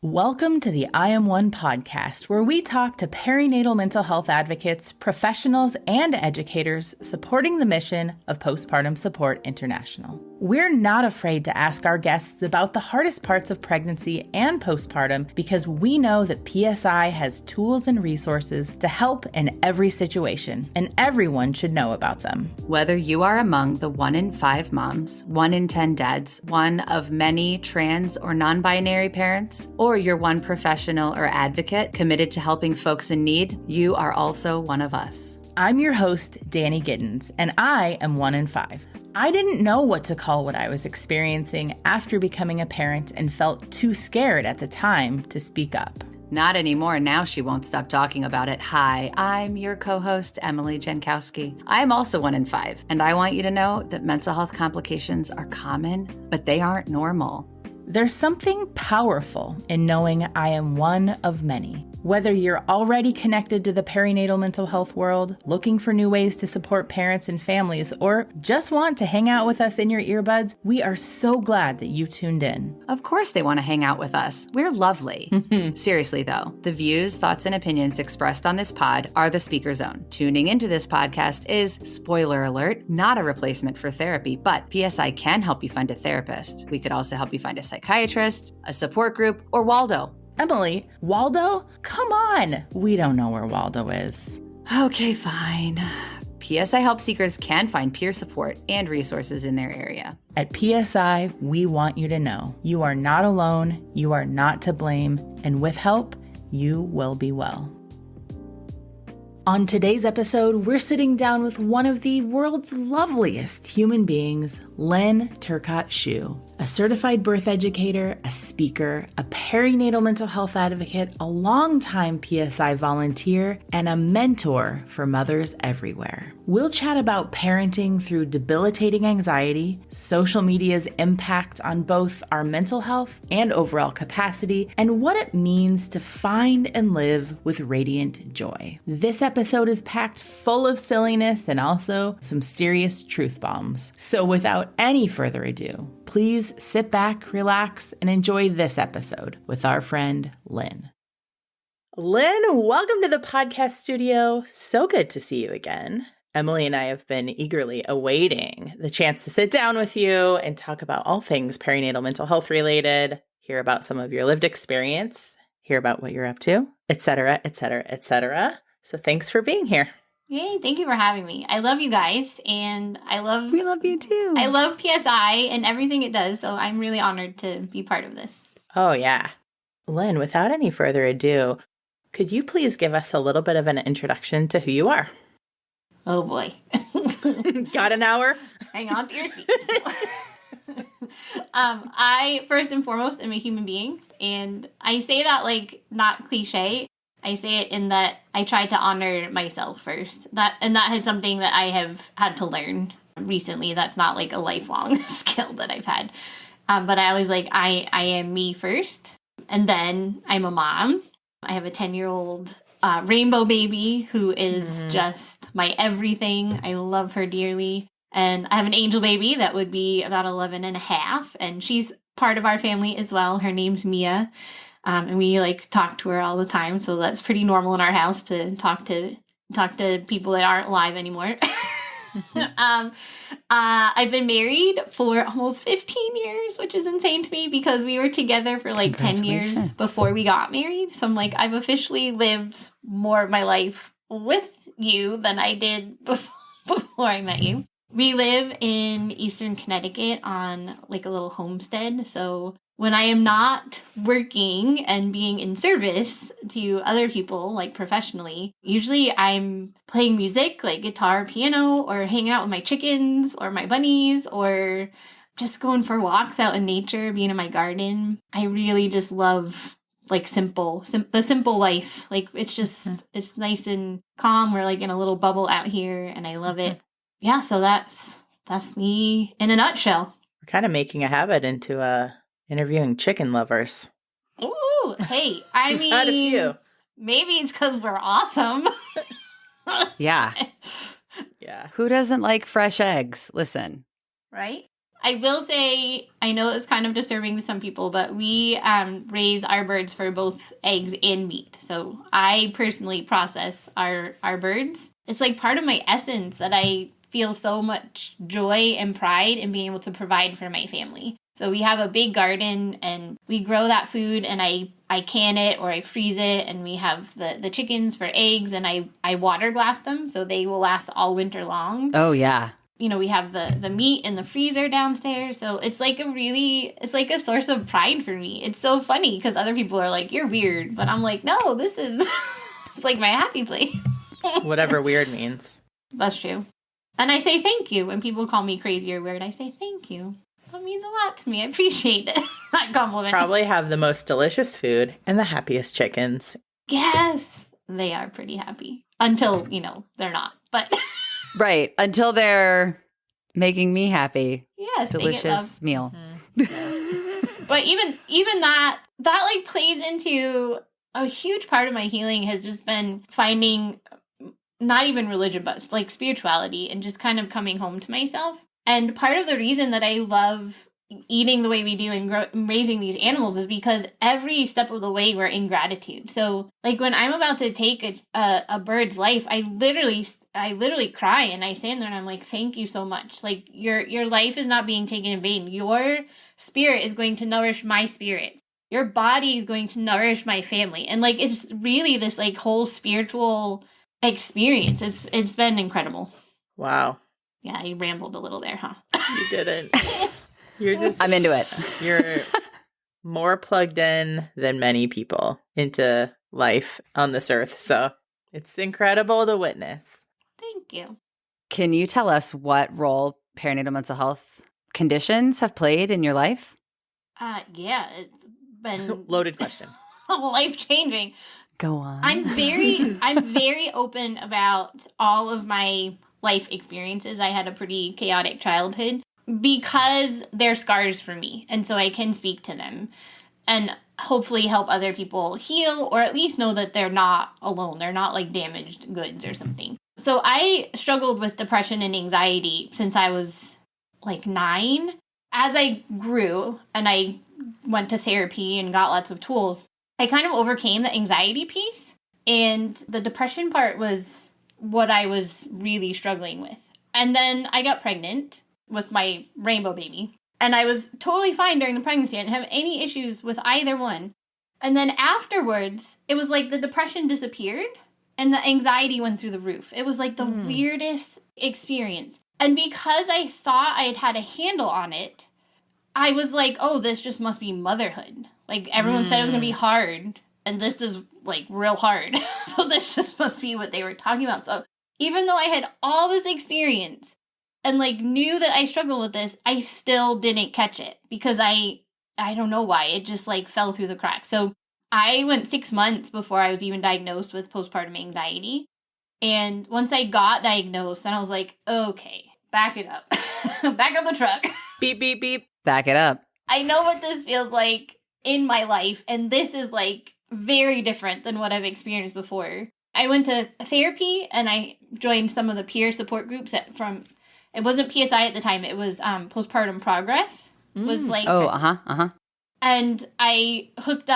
Welcome to the I Am One podcast, where we talk to perinatal mental health advocates, professionals, and educators supporting the mission of Postpartum Support International. We're not afraid to ask our guests about the hardest parts of pregnancy and postpartum because we know that PSI has tools and resources to help in every situation, and everyone should know about them. Whether you are among the 1 in 5 moms, 1 in 10 dads, one of many trans or non-binary parents, or you're one professional or advocate committed to helping folks in need, you are also one of us. I'm your host, Danny Giddens, and I am 1 in 5. I didn't know what to call what I was experiencing after becoming a parent and felt too scared at the time to speak up. Not anymore. Now she won't stop talking about it. Hi, I'm your co-host, Emily Jankowski. I'm also 1 in 5, and I want you to know that mental health complications are common, but they aren't normal. There's something powerful in knowing I am one of many. Whether you're already connected to the perinatal mental health world, looking for new ways to support parents and families, or just want to hang out with us in your earbuds, we are so glad that you tuned in. Of course they want to hang out with us. We're lovely. Seriously, though, the views, thoughts, and opinions expressed on this pod are the speaker's own. Tuning into this podcast is, spoiler alert, not a replacement for therapy, but PSI can help you find a therapist. We could also help you find a psychiatrist, a support group, or Waldo. Emily, Waldo? Come on! We don't know where Waldo is. Okay, fine. PSI help seekers can find peer support and resources in their area. At PSI, we want you to know you are not alone, you are not to blame, and with help, you will be well. On today's episode, we're sitting down with one of the world's loveliest human beings, LYNN TURCOTTE-SCHUH, a certified birth educator, a speaker, a perinatal mental health advocate, a longtime PSI volunteer, and a mentor for mothers everywhere. We'll chat about parenting through debilitating anxiety, social media's impact on both our mental health and overall capacity, and what it means to find and live with radiant joy. This episode is packed full of silliness and also some serious truth bombs. So without any further ado, please sit back, relax, and enjoy this episode with our friend, LYNN. LYNN, welcome to the podcast studio. So good to see you again. Emily and I have been eagerly awaiting the chance to sit down with you and talk about all things perinatal mental health related, hear about some of your lived experience, hear about what you're up to, etc., etc., etc. So thanks for being here. Yay, thank you for having me. I love you guys, and We love you too. I love PSI and everything it does, so I'm really honored to be part of this. Oh, yeah. LYNN, without any further ado, could you please give us a little bit of an introduction to who you are? Oh, boy. Got an hour? Hang on to your seats. I, first and foremost, am a human being, and I say that, like, not cliche. I say it in that I try to honor myself first. That is something that I have had to learn recently. That's not like a lifelong skill that I've had. But I always I am me first. And then I'm a mom. I have a 10-year-old rainbow baby who is just my everything. I love her dearly. And I have an angel baby that would be about 11 and a half. And she's part of our family as well. Her name's Mia. And we talk to her all the time, so that's pretty normal in our house to talk to people that aren't alive anymore. I've been married for almost 15 years, which is insane to me because we were together for 10 years before we got married. So I'm I've officially lived more of my life with you than I did before I met you. We live in Eastern Connecticut on a little homestead, so when I am not working and being in service to other people, professionally, usually I'm playing music, guitar, piano, or hanging out with my chickens or my bunnies, or just going for walks out in nature, being in my garden. I really just love, the simple life. It's just, it's nice and calm. We're, in a little bubble out here, and I love it. Yeah, so that's me in a nutshell. We're kind of making a habit into interviewing chicken lovers. Ooh, hey, I mean, had a few. Maybe it's because we're awesome. Yeah. Yeah. Who doesn't like fresh eggs? Listen. Right? I will say, I know it's kind of disturbing to some people, but we raise our birds for both eggs and meat. So I personally process our birds. It's like part of my essence that I feel so much joy and pride in being able to provide for my family. So we have a big garden and we grow that food and I can it or I freeze it, and we have the chickens for eggs, and I water glass them so they will last all winter long. Oh, yeah. You know, we have the meat in the freezer downstairs. So it's like a source of pride for me. It's so funny because other people are like, you're weird. But I'm like, no, this is it's like my happy place. Whatever weird means. That's true. And I say thank you. When people call me crazy or weird, I say thank you. That means a lot to me. I appreciate it. That compliment. Probably have the most delicious food and the happiest chickens. Yes. They are pretty happy. Until, they're not. But... Right. Until they're making me happy. Yes. Delicious meal. Mm-hmm. But even that like plays into a huge part of my healing has just been finding not even religion, but like spirituality and just kind of coming home to myself. And part of the reason that I love eating the way we do and raising these animals is because every step of the way we're in gratitude. So like when I'm about to take a bird's life, I literally cry and I stand there and I'm like, thank you so much. Like your life is not being taken in vain. Your spirit is going to nourish my spirit. Your body is going to nourish my family. And like, it's really this like whole spiritual experience. It's been incredible. Wow. Yeah, I rambled a little there, huh? You didn't. I'm into it. You're more plugged in than many people into life on this earth. So it's incredible to witness. Thank you. Can you tell us what role perinatal mental health conditions have played in your life? Yeah, it's been Loaded question. life-changing. Go on. I'm very open about all of my life experiences. I had a pretty chaotic childhood because they're scars for me. And so I can speak to them and hopefully help other people heal, or at least know that they're not alone. They're not like damaged goods or something. So I struggled with depression and anxiety since I was like 9. As I grew and I went to therapy and got lots of tools, I kind of overcame the anxiety piece. And the depression part was what I was really struggling with. And then I got pregnant with my rainbow baby. And I was totally fine during the pregnancy. I didn't have any issues with either one. And then afterwards, it was like the depression disappeared and the anxiety went through the roof. It was like the weirdest experience. And because I thought I had a handle on it, I was like, oh, this just must be motherhood. Like everyone said it was going to be hard. And this is like real hard. So this just must be what they were talking about. So even though I had all this experience and like knew that I struggled with this, I still didn't catch it because I don't know why. It just like fell through the cracks. So I went 6 months before I was even diagnosed with postpartum anxiety. And once I got diagnosed, then I was like, okay, back it up. Back up the truck. Beep, beep, beep. Back it up. I know what this feels like in my life. And this is like very different than what I've experienced before. I went to therapy and I joined some of the peer support groups it wasn't PSI at the time. It was Postpartum Progress. Was like, and I hooked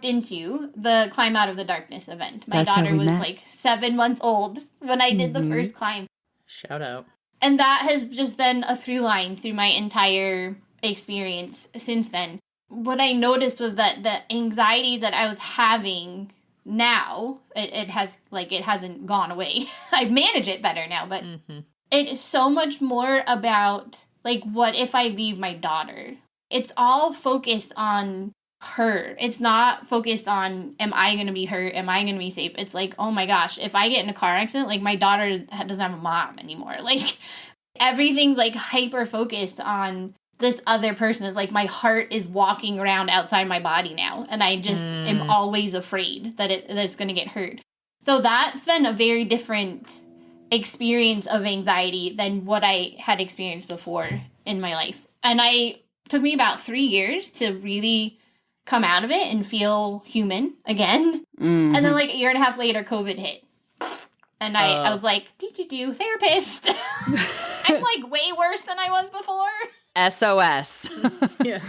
into the Climb Out of the Darkness event. My daughter was like 7 months old when I did the first climb. Shout out. And that has just been a through line through my entire experience since then. What I noticed was that the anxiety that I was having now, it hasn't gone away. I manage it better now, but it is so much more about, like, what if I leave my daughter? It's all focused on her. It's not focused on, am I going to be hurt? Am I going to be safe? It's like, oh my gosh, if I get in a car accident, like, my daughter doesn't have a mom anymore. Like, everything's, like, hyper focused on this other person. It's like my heart is walking around outside my body now. And I just am always afraid that it's going to get hurt. So that's been a very different experience of anxiety than what I had experienced before in my life. And took me about 3 years to really come out of it and feel human again. And then like a year and a half later, COVID hit. And I was like, do therapist. I'm like way worse than I was before. SOS. Yeah.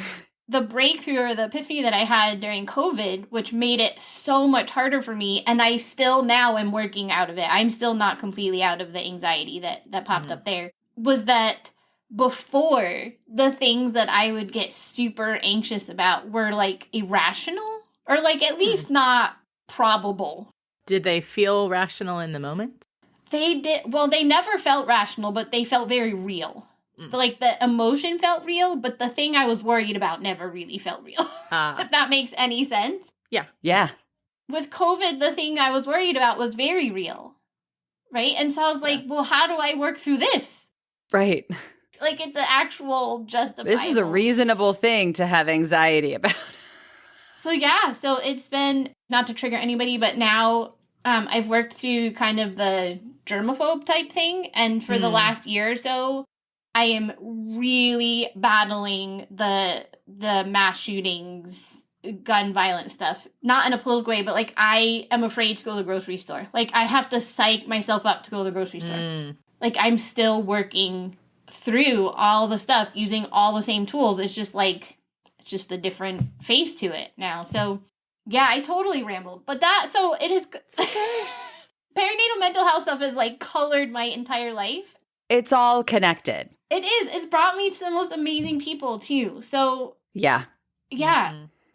The breakthrough or the epiphany that I had during COVID, which made it so much harder for me, and I still now am working out of it. I'm still not completely out of the anxiety that popped up there, was that before, the things that I would get super anxious about were like irrational or like at least not probable. Did they feel rational in the moment? They did. Well, they never felt rational, but they felt very real. Like the emotion felt real, but the thing I was worried about never really felt real. If that makes any sense. Yeah. Yeah. With COVID, the thing I was worried about was very real. Right? And so I was like, well, how do I work through this? Right. Like it's an actual justifiable. This is a reasonable thing to have anxiety about. So yeah, so it's been, not to trigger anybody, but now I've worked through kind of the germaphobe type thing. And for the last year or so, I am really battling the mass shootings, gun violence stuff. Not in a political way, but like I am afraid to go to the grocery store. Like I have to psych myself up to go to the grocery store. Like I'm still working through all the stuff using all the same tools. It's just like, it's just a different face to it now. So yeah, I totally rambled. But so it is, perinatal mental health stuff has like colored my entire life. It's all connected. It is. It's brought me to the most amazing people, too. So, yeah.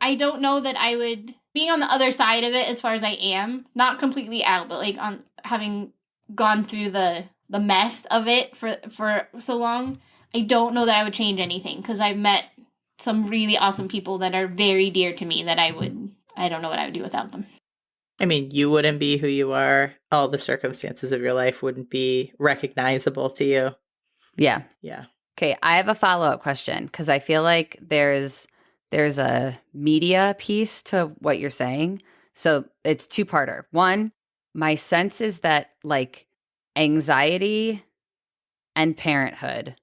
I don't know that I would, being on the other side of it as far as I am, not completely out, but like on having gone through the mess of it for so long, I don't know that I would change anything because I've met some really awesome people that are very dear to me that I don't know what I would do without them. I mean, you wouldn't be who you are. All the circumstances of your life wouldn't be recognizable to you. Yeah. Yeah. Okay, I have a follow-up question because I feel like there's a media piece to what you're saying. So it's two-parter. One, my sense is that like anxiety and parenthood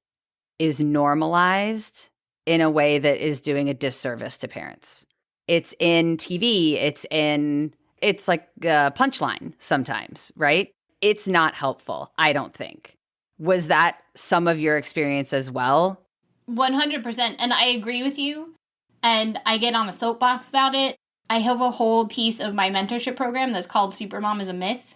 is normalized in a way that is doing a disservice to parents. It's in TV, it's like a punchline sometimes, right? It's not helpful, I don't think. Was that some of your experience as well? 100%. And I agree with you. And I get on a soapbox about it. I have a whole piece of my mentorship program that's called Supermom is a Myth.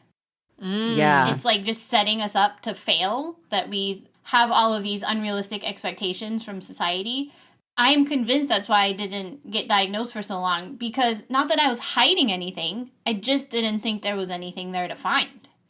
Yeah. It's like just setting us up to fail, that we have all of these unrealistic expectations from society. I am convinced that's why I didn't get diagnosed for so long, because not that I was hiding anything, I just didn't think there was anything there to find.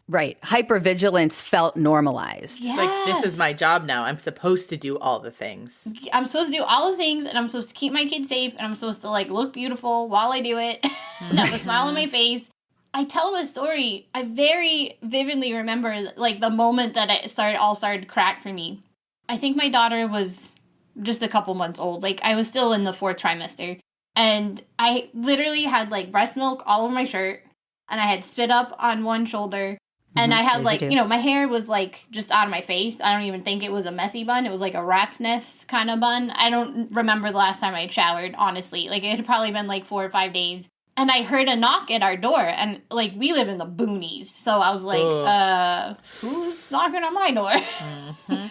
Right. Hypervigilance felt normalized. Yes. Like, this is my job now. I'm supposed to do all the things. I'm supposed to do all the things, and I'm supposed to keep my kids safe, and I'm supposed to, like, look beautiful while I do it, and have a smile on my face. I tell this story, I very vividly remember, like, the moment that it started to crack for me. I think my daughter was just a couple months old. Like, I was still in the 4th trimester, and I literally had, like, breast milk all over my shirt, and I had spit up on one shoulder. And I had, like, my hair was, like, just out of my face. I don't even think it was a messy bun. It was, like, a rat's nest kind of bun. I don't remember the last time I had showered, honestly. Like, it had probably been, like, 4 or 5 days. And I heard a knock at our door. And, like, we live in the boonies. So I was like, who's knocking on my door? Mm-hmm.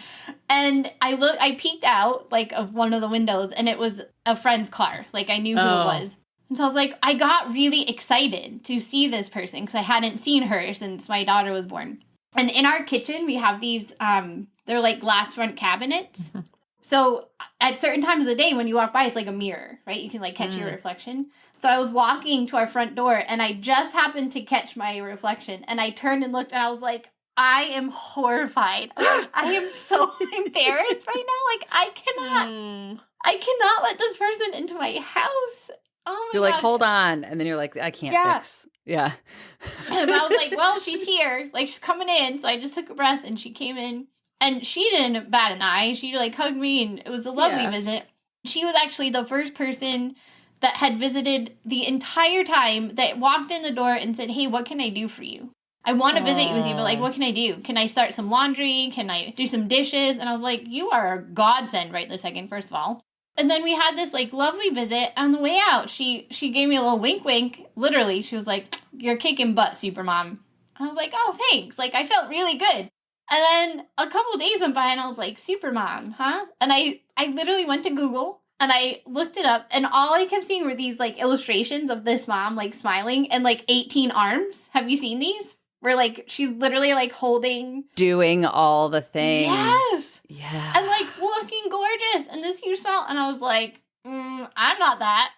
And I peeked out, like, of one of the windows. And it was a friend's car. Like, I knew who it was. And so I was like, I got really excited to see this person because I hadn't seen her since my daughter was born. And in our kitchen, we have these, they're like glass front cabinets. So at certain times of the day, when you walk by, it's like a mirror, right? You can like catch your reflection. So I was walking to our front door and I just happened to catch my reflection. And I turned and looked and I was like, I am horrified. I am so embarrassed right now. Like, I cannot let this person into my house. Oh my You're God. like, hold on. And then you're like, I can't fix. Yeah. And I was like, well, she's here. Like, she's coming in. So I just took a breath and she came in. And she didn't bat an eye. She, like, hugged me and it was a lovely visit. She was actually the first person that had visited the entire time that walked in the door and said, hey, what can I do for you? I want to visit with you, but, like, what can I do? Can I start some laundry? Can I do some dishes? And I was like, you are a godsend right this second, first of all. And then we had this, like, lovely visit. On the way out, she gave me a little wink. Literally, she was like, you're kicking butt, Supermom. I was like, oh, thanks. Like, I felt really good. And then a couple days went by, and I was like, Supermom, huh? And I I literally went to Google and I looked it up, and all I kept seeing were these like illustrations of this mom like smiling and like 18 arms. Have you seen these? Where like she's literally like holding, doing all the things. Yes. Yeah. And like looking gorgeous and this huge smile. And I was like, I'm not that.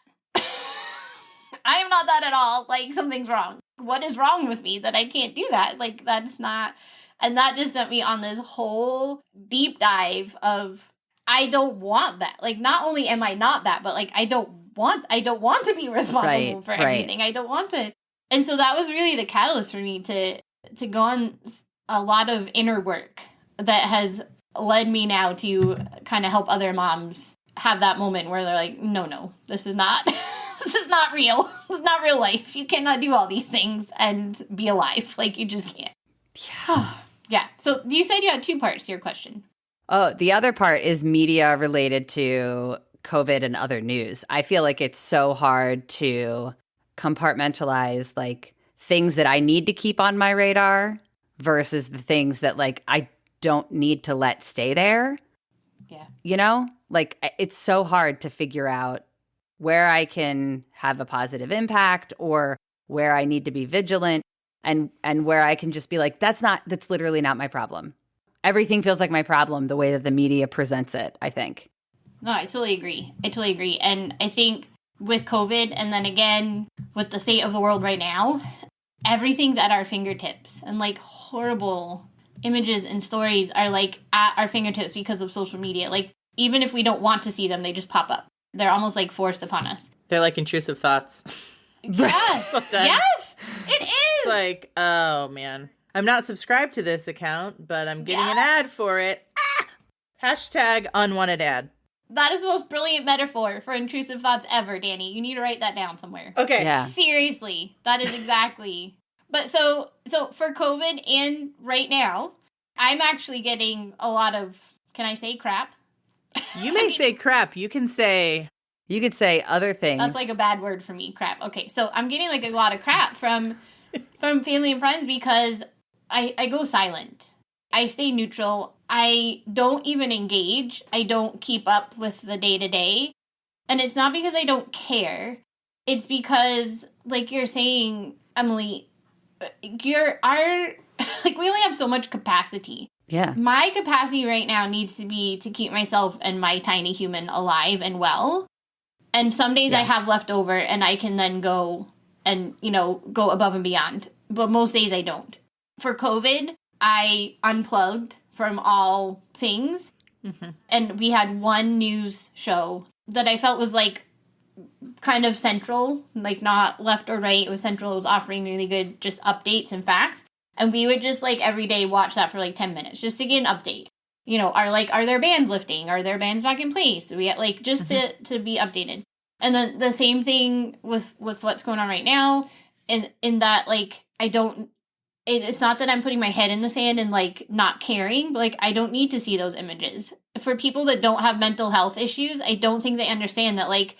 I am not that at all. Like, something's wrong. What is wrong with me that I can't do that? Like, that's not. And that just sent me on this whole deep dive of, I don't want that. Like, not only am I not that, but like, I don't want to be responsible for everything. I don't want to. And so that was really the catalyst for me to go on a lot of inner work that has led me now to kind of help other moms have that moment where they're like, no, this is not, this is not real. This is not real life. You cannot do all these things and be alive. Like, you just can't. Yeah. Yeah. So you said you had 2 parts to your question. Oh, the other part is media related to COVID and other news. I feel like it's so hard to compartmentalize like things that I need to keep on my radar versus the things that like I don't need to let stay there. Yeah. You know, like it's so hard to figure out where I can have a positive impact or where I need to be vigilant and where I can just be like, that's literally not my problem. Everything feels like my problem the way that the media presents it, I think. No, I totally agree. And I think with COVID and then again with the state of the world right now, everything's at our fingertips, and like horrible images and stories are like at our fingertips because of social media. Like, even if we don't want to see them, they just pop up. They're almost like forced upon us. They're like intrusive thoughts. Yes. Yes, it is. It's like, oh man, I'm not subscribed to this account, but I'm getting an ad for it. Hashtag unwanted ad. That is the most brilliant metaphor for intrusive thoughts ever, Danny. You need to write that down somewhere. Okay. Yeah. Seriously, that is exactly. But so for COVID and right now, I'm actually getting a lot of, can I say crap? You may say crap. You can say... You could say other things. That's like a bad word for me, crap. Okay, so I'm getting like a lot of crap from family and friends because I go silent. I stay neutral. I don't even engage. I don't keep up with the day-to-day. And it's not because I don't care. It's because, like you're saying, Emily, we only have so much capacity. Yeah. My capacity right now needs to be to keep myself and my tiny human alive and well. And some days I have left over and I can then go and, go above and beyond. But most days I don't. For COVID, I unplugged from all things. Mm-hmm. And we had one news show that I felt was like kind of central, like not left or right. It was central. It was offering really good just updates and facts. And we would just like every day watch that for like 10 minutes just to get an update. Are there bans lifting? Are there bans back in place? Do we like just to be updated? And then the same thing with what's going on right now, in that like it's not that I'm putting my head in the sand and like not caring, but like I don't need to see those images. For people that don't have mental health issues, I don't think they understand that like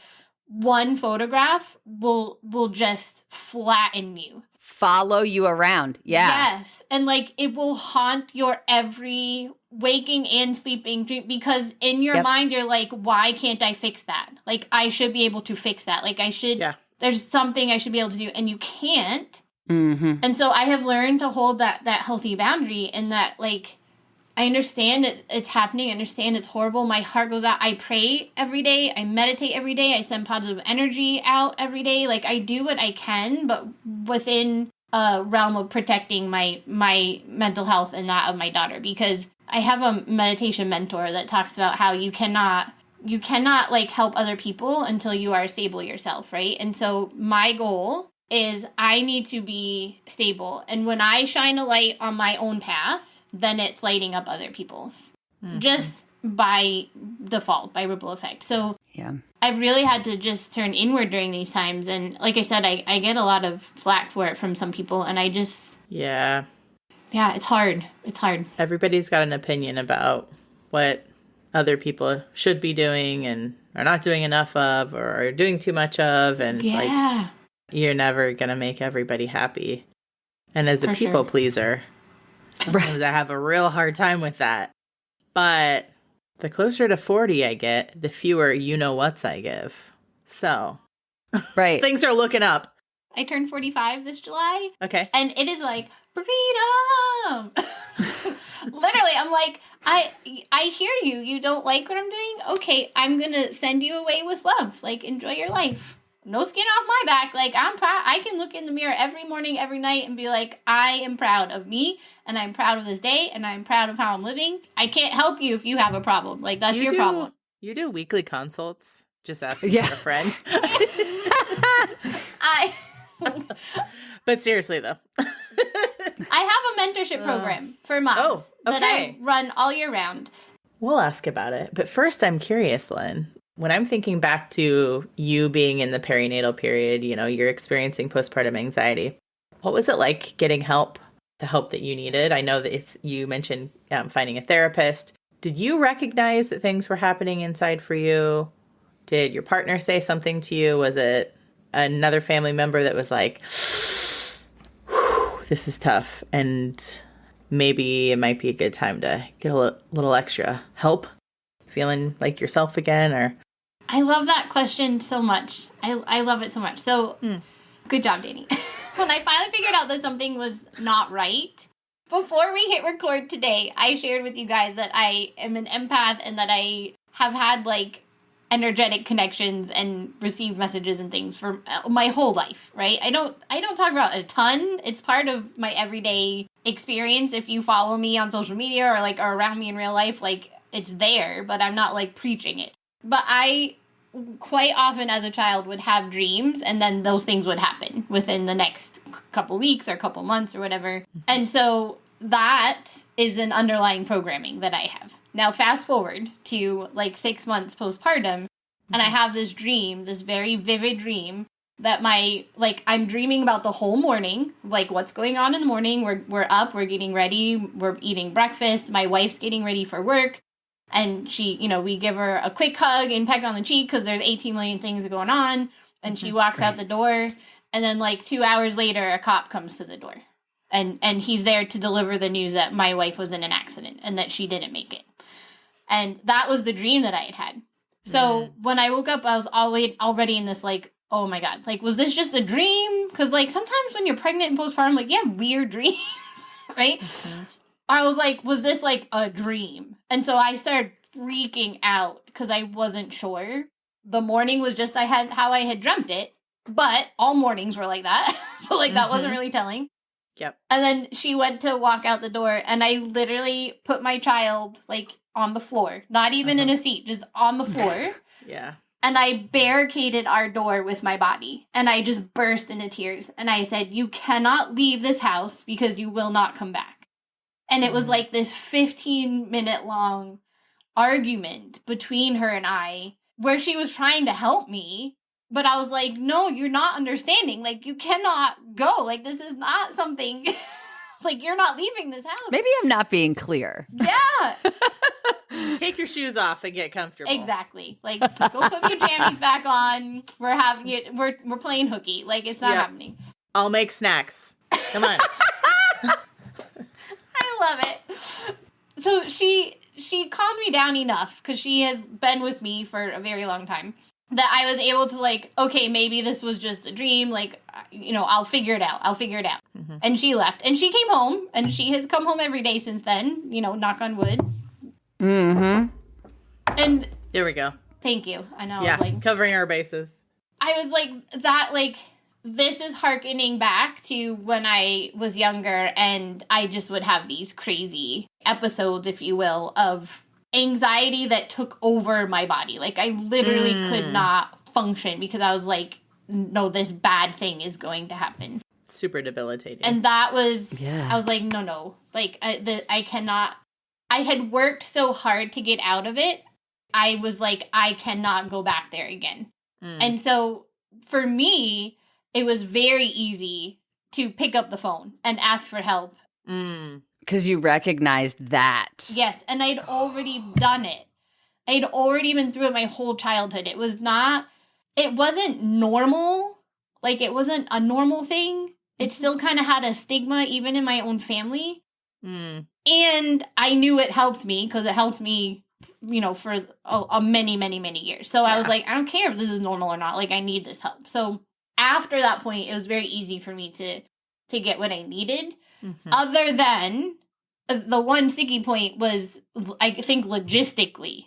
one photograph will just flatten you. Follow you around. Yeah. Yes. And like it will haunt your every waking and sleeping dream because in your mind you're like, why can't I fix that? Like I should be able to fix that. Like I should there's something I should be able to do and you can't. Mm-hmm. And so I have learned to hold that healthy boundary and that like I understand it's happening. I understand it's horrible. My heart goes out. I pray every day. I meditate every day. I send positive energy out every day. Like I do what I can, but within a realm of protecting my mental health and that of my daughter. Because I have a meditation mentor that talks about how you cannot like help other people until you are stable yourself, right? And so my goal is I need to be stable. And when I shine a light on my own path, then it's lighting up other people's. Mm-hmm. Just by default, by ripple effect. So I've really had to just turn inward during these times. And like I said, I get a lot of flack for it from some people. And I just... Yeah, it's hard. It's hard. Everybody's got an opinion about what other people should be doing and are not doing enough of or are doing too much of. And it's like, you're never going to make everybody happy. And as a people pleaser... Sometimes I have a real hard time with that. But The closer to 40 I get, the fewer you-know-whats I give. So, Right. things are looking up. I turned 45 this July. Okay. And it is like, freedom! Literally, I'm like, I hear you. You don't like what I'm doing? Okay, I'm going to send you away with love. Like, enjoy your life. No skin off my back. Like, I'm proud. I can look in the mirror every morning, every night, and be like, I am proud of me, and I'm proud of this day, and I'm proud of how I'm living. I can't help you if you have a problem. Like, that's your problem. You do weekly consults? Just asking for a friend. But seriously, though. I have a mentorship program for moms that I run all year round. We'll ask about it. But first, I'm curious, Lynn. When I'm thinking back to you being in the perinatal period, you're experiencing postpartum anxiety. What was it like getting help, the help that you needed? I know that you mentioned finding a therapist. Did you recognize that things were happening inside for you? Did your partner say something to you? Was it another family member that was like, this is tough, and maybe it might be a good time to get a little extra help? Feeling like yourself again? Or I love that question so much. I love it so much. So good job, Danny. When I finally figured out that something was not right, before we hit record today, I shared with you guys that I am an empath and that I have had like energetic connections and received messages and things for my whole life, right? I don't talk about it a ton. It's part of my everyday experience. If you follow me on social media or are around me in real life, like it's there, but I'm not like preaching it. But I quite often as a child would have dreams, and then those things would happen within the next couple weeks or couple months or whatever. And so that is an underlying programming that I have. Now, fast forward to 6 months postpartum, and I have this dream, this very vivid dream that I'm dreaming about the whole morning, like what's going on in the morning. We're up, we're getting ready, we're eating breakfast. My wife's getting ready for work. And she, we give her a quick hug and peck on the cheek because there's 18 million things going on. And she walks out the door. And then 2 hours later, a cop comes to the door. And he's there to deliver the news that my wife was in an accident and that she didn't make it. And that was the dream that I had had. So when I woke up, I was already in this oh my God, was this just a dream? Because sometimes when you're pregnant and postpartum, you have weird dreams, right? Mm-hmm. I was was this a dream? And so I started freaking out because I wasn't sure. The morning was just how I had dreamt it, but all mornings were like that. So that wasn't really telling. Yep. And then she went to walk out the door, and I literally put my child on the floor, not even in a seat, just on the floor. Yeah. And I barricaded our door with my body, and I just burst into tears. And I said, you cannot leave this house because you will not come back. And it was this 15-minute long argument between her and I where she was trying to help me. But I was like, no, you're not understanding. You cannot go. This is not something, you're not leaving this house. Maybe I'm not being clear. Yeah. Take your shoes off and get comfortable. Exactly. Go put your jammies back on. We're having it. We're playing hooky. It's not happening. I'll make snacks. Come on. I love it. So she calmed me down enough because she has been with me for a very long time that I was able to okay, maybe this was just a dream. I'll figure it out. Mm-hmm. And she left, and she came home, and she has come home every day since then. Knock on wood. Mm-hmm. And there we go. Thank you. I know. Yeah, covering our bases. I was this is hearkening back to when I was younger, and I just would have these crazy episodes, if you will, of anxiety that took over my body. I literally could not function because I was no, this bad thing is going to happen. Super debilitating. And that was, I was no. I cannot. I had worked so hard to get out of it. I was I cannot go back there again. And so for me, it was very easy to pick up the phone and ask for help. Because you recognized that. Yes, and I'd already done it. I'd already been through it my whole childhood. It wasn't normal. It wasn't a normal thing. It still kind of had a stigma, even in my own family. And I knew it helped me because it helped me for a many, many, many years. So I was like, I don't care if this is normal or not. Like, I need this help. So after that point, it was very easy for me to get what I needed. Mm-hmm. Other than the one sticky point was, I think, logistically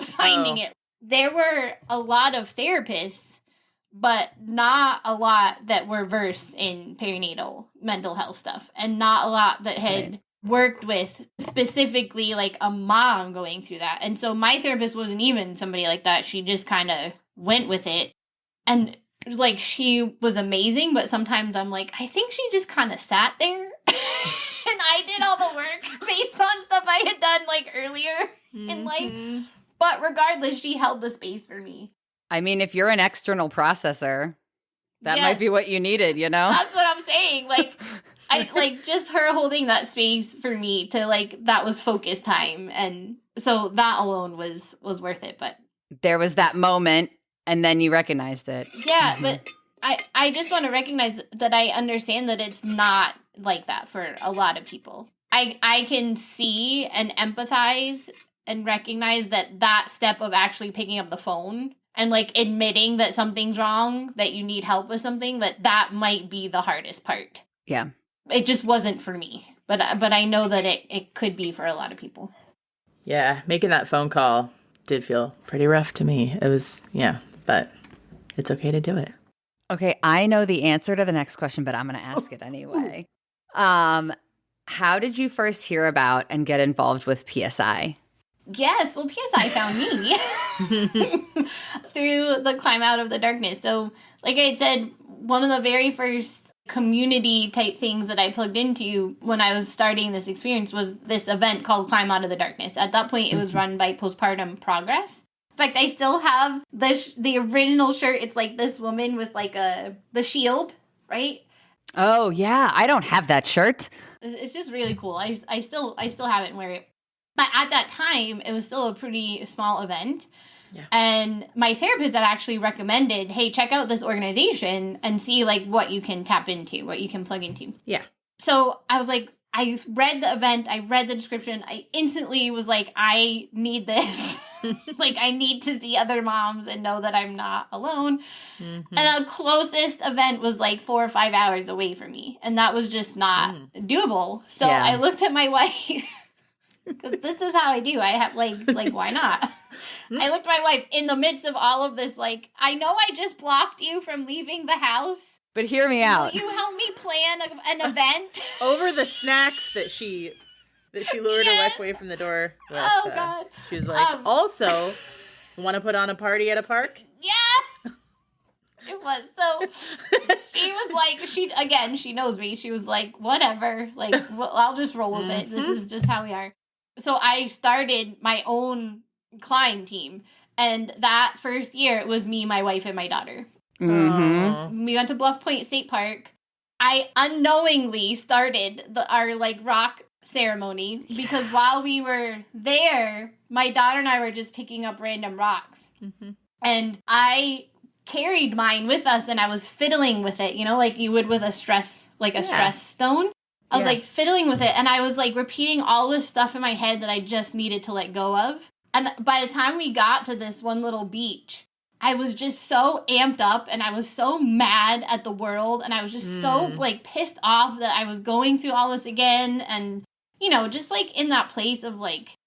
finding it. There were a lot of therapists, but not a lot that were versed in perinatal mental health stuff, and not a lot that had worked with specifically like a mom going through that. And so my therapist wasn't even somebody like that. She just kind of went with it. And like, she was amazing, but sometimes I'm like, I think she just kind of sat there and I did all the work based on stuff I had done like earlier in life. But regardless, she held the space for me. I mean, if you're an external processor, that might be what you needed, That's what I'm saying. Like, I like just her holding that space for me to like, that was focus time. And so that alone was worth it. But there was that moment and then you recognized it. Yeah. But I just want to recognize that I understand that it's not like that for a lot of people. I can see and empathize and recognize that step of actually picking up the phone and like admitting that something's wrong, that you need help with something, that might be the hardest part. Yeah. It just wasn't for me, but I know that it could be for a lot of people. Yeah, making that phone call did feel pretty rough to me. It was, but it's okay to do it. Okay, I know the answer to the next question, but I'm going to ask it anyway. How did you first hear about and get involved with PSI? Yes, well, PSI found me through the Climb Out of the Darkness. So, like I had said, one of the very first community type things that I plugged into when I was starting this experience was this event called Climb Out of the Darkness. At that point, it was run by Postpartum Progress. In fact, I still have the original shirt. It's like this woman with like the shield, right? Oh yeah, I don't have that shirt. It's just really cool. I still have it and wear it. But at that time, it was still a pretty small event. Yeah. And my therapist had actually recommended, hey, check out this organization and see like what you can tap into, what you can plug into. Yeah. So I was like, I read the event, I read the description. I instantly was like, I need this. Like, I need to see other moms and know that I'm not alone. Mm-hmm. And the closest event was like 4 or 5 hours away from me. And that was just not doable. So I looked at my wife. Because this is how I do. I have, like why not? I looked at my wife in the midst of all of this, like, I know I just blocked you from leaving the house. But hear me out. Will you help me plan an event? Over the snacks that she lured her away from the door with. Oh, God. She was like, also, want to put on a party at a park? Yeah. It was. So she was like, she knows me. She was like, whatever. Like, well, I'll just roll with it. This is just how we are. So I started my own climb team. And that first year, it was me, my wife, and my daughter. Mm-hmm. We went to Bluff Point State Park. I unknowingly started our like rock ceremony because while we were there, my daughter and I were just picking up random rocks. Mm-hmm. And I carried mine with us and I was fiddling with it, like you would with a stress stone. I was like fiddling with it and I was like repeating all this stuff in my head that I just needed to let go of. And by the time we got to this one little beach, I was just so amped up and I was so mad at the world and I was just so like pissed off that I was going through all this again and, just like in that place of like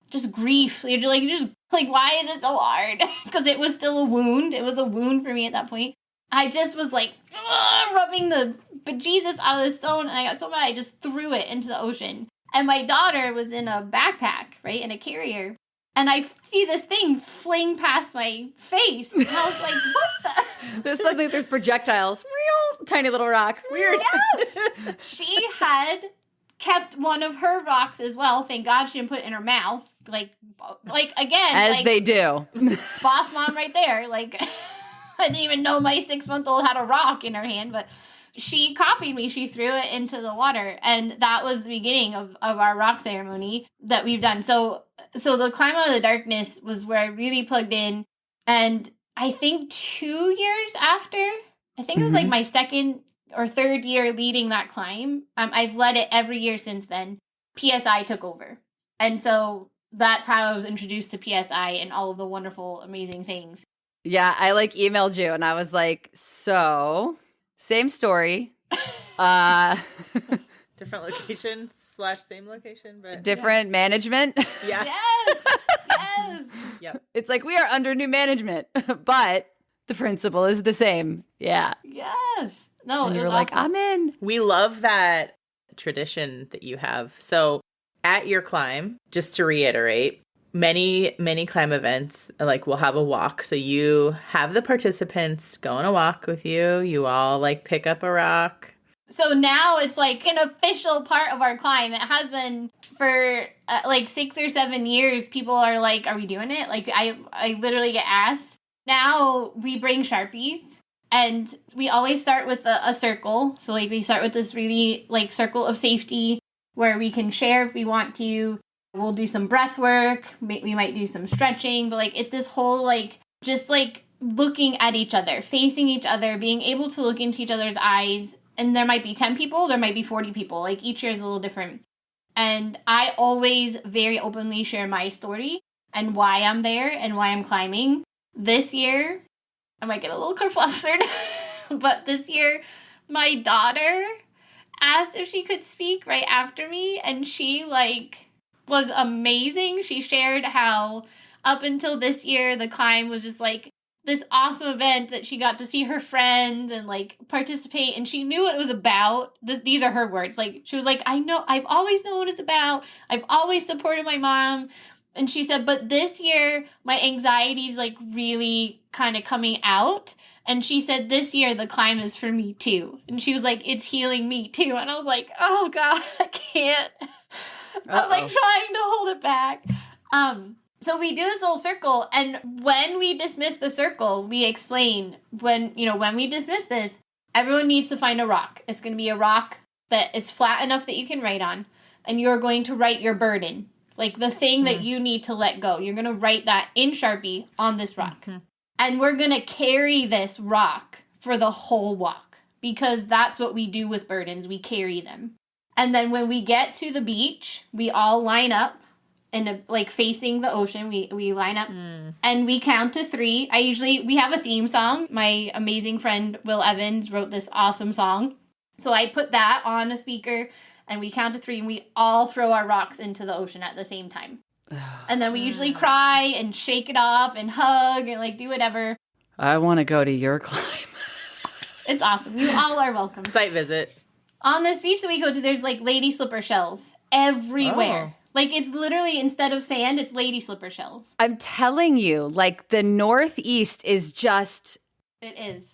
just grief. You're just like, why is it so hard? Because it was still a wound. It was a wound for me at that point. I just was like rubbing the bejesus out of the stone and I got so mad I just threw it into the ocean. And my daughter was in a backpack, right, in a carrier. And I see this thing fling past my face. And I was like, what the? There's projectiles. Real tiny little rocks. Weird. Yes. She had kept one of her rocks as well. Thank God she didn't put it in her mouth. Like again. As they do. Boss mom right there. Like, I didn't even know my 6-month-old had a rock in her hand, but she copied me. She threw it into the water. And that was the beginning of our rock ceremony that we've done. So the Climb Out of the Darkness was where I really plugged in. And I think 2 years after, I think it was like my second or third year leading that climb. I've led it every year since then. PSI took over. And so that's how I was introduced to PSI and all of the wonderful, amazing things. Yeah, I emailed you and I was like, so same story. Different locations / same location, but different management. Yeah. Yes. Yep. It's like we are under new management, but the principle is the same. Yeah. Yes. No, And it you was were like, awesome. I'm in. We love that tradition that you have. So at your climb, just to reiterate, many climb events, we'll have a walk. So you have the participants go on a walk with you. You all pick up a rock. So now it's an official part of our climb. It has been for 6 or 7 years. People are like, are we doing it? I literally get asked. Now we bring Sharpies and we always start with a circle. So we start with this really circle of safety where we can share if we want to. We'll do some breath work. We might do some stretching, but it's this whole just looking at each other, facing each other, being able to look into each other's eyes. And there might be 10 people, there might be 40 people. Each year is a little different. And I always very openly share my story and why I'm there and why I'm climbing. This year, I might get a little flustered, but this year, my daughter asked if she could speak right after me, and she was amazing. She shared how up until this year, the climb was just this awesome event that she got to see her friends and participate, and she knew what it was about. These are her words. She was like, I know, I've always known what it's about. I've always supported my mom. And she said, but this year my anxiety's really kind of coming out. And she said, this year the climb is for me too. And she was like, it's healing me too. And I was like, oh God, I can't. I was trying to hold it back. So we do this little circle, and when we dismiss the circle, we explain when we dismiss this, everyone needs to find a rock. It's going to be a rock that is flat enough that you can write on, and you're going to write your burden, the thing that you need to let go. You're going to write that in Sharpie on this rock. Mm-hmm. And we're going to carry this rock for the whole walk, because that's what we do with burdens. We carry them. And then when we get to the beach, we all line up. And facing the ocean, we line up and we count to 3. We have a theme song. My amazing friend Will Evans wrote this awesome song. So I put that on a speaker and we count to 3 and we all throw our rocks into the ocean at the same time. And then we usually cry and shake it off and hug and do whatever. I want to go to your climb. It's awesome. You all are welcome. Site visit. On this beach that we go to, there's lady slipper shells everywhere. Oh. It's literally, instead of sand, it's lady slipper shells. I'm telling you, the Northeast is just... It is.